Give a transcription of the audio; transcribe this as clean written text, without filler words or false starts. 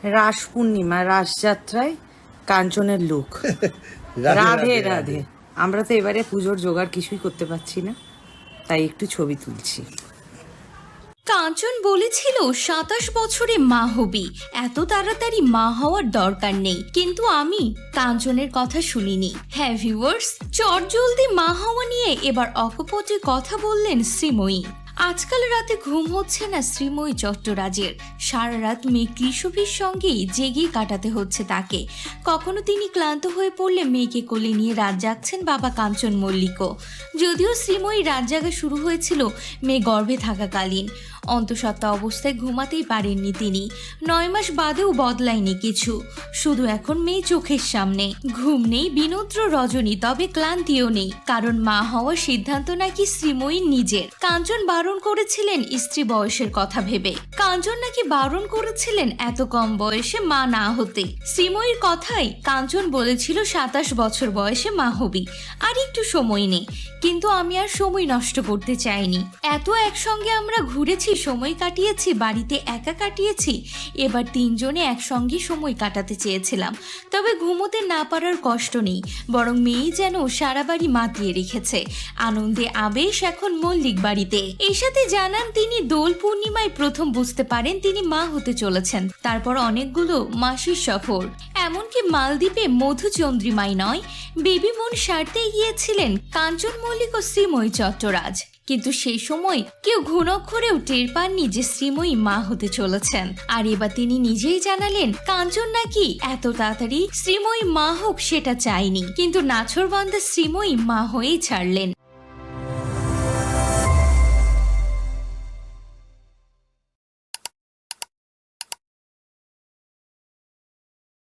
Ras Purnima, রাসযাত্রায় কাঞ্চনের look. Radhe Radhe. আমরা তো এবারে পুজোর জোগাড় কিছুই করতে পারছি না, তাই একটু ছবি তুলছি। কাঞ্চন বলেছিল 27 বছরে মা হবি, এত তাড়াতাড়ি মা হওয়ার দরকার নেই, কিন্তু আমি কাঞ্চনের কথা শুনিনি। হ্যাঁ ভিউয়ার্স, চটজলদি মা হওয়া নিয়ে এবার অকপটে কথা বললেন শ্রীময়ী। আজকাল রাতে ঘুম হচ্ছে না শ্রীময়ী চট্টরাজের। সারা রাত মেয়ে কৃষভীর সঙ্গেই জেগে কাটাতে হচ্ছে তাকে। কখনো তিনি ক্লান্ত হয়ে পড়লে মেয়েকে কোলে নিয়ে রাত জাগছেন বাবা কাঞ্চন মল্লিকও। যদিও শ্রীময়ী রাত জাগা শুরু হয়েছিল মেয়ে গর্ভে থাকাকালীন, অন্তঃসত্ত্বা অবস্থায় ঘুমাতেই পারেননি তিনি। 9 মাস বাদেও বদলায়নি কিছু, শুধু এখন মেয়ে চোখের সামনে। ঘুম নেই বিনোদ্র রজনী, তবে ক্লান্তিও নেই, কারণ মা হওয়ার সিদ্ধান্ত নাকি শ্রীময়ীর নিজের। কাঞ্চন বারণ করেছিলেন স্ত্রী বয়সের কথা ভেবে। কাঞ্চন নাকি বারণ করেছিলেন এত কম বয়সে মা না হতে। শ্রীময়ীর কথাই কাঞ্চন বলেছিল 27 বছর বয়সে মা হবি, আর একটু সময় নেই। কিন্তু আমি আর সময় নষ্ট করতে চাইনি। এত একসঙ্গে আমরা ঘুরেছি, সময় কাটিয়েছি, বাড়িতে একা কাটিয়েছি, এবার 3 জনে একসঙ্গে সময় কাটাতে চেয়েছিলাম। তবে ঘুমোতে না পারার কষ্ট নেই, বরং মেয়েই যেন সারা বাড়ি মাতিয়ে রেখেছে। আনন্দে আবেশ এখন মল্লিক বাড়িতে। এই সাথে জানান তিনি দোল পূর্ণিমায় প্রথম বুঝতে পারেন তিনি মা হতে চলেছেন। তারপর অনেকগুলো মাসির সফর, এমনকি মালদ্বীপে মধুচন্দ্রিমায় নয়, বেবি মন সারতে গিয়েছিলেন কাঞ্চন মল্লিক ও শ্রীময়ী চট্টরাজ। কিন্তু সেই সময় কেউ ঘুণক্ষরেও টের পাননি যে শ্রীময়ী মা হতে চলেছেন। আর এবার তিনি নিজেই জানালেন কাঞ্চন নাকি এত তাড়াতাড়ি শ্রীময়ী মা হোক সেটা চায়নি, কিন্তু নাছোড়বান্দা শ্রীময়ী মা হয়েই ছাড়লেন।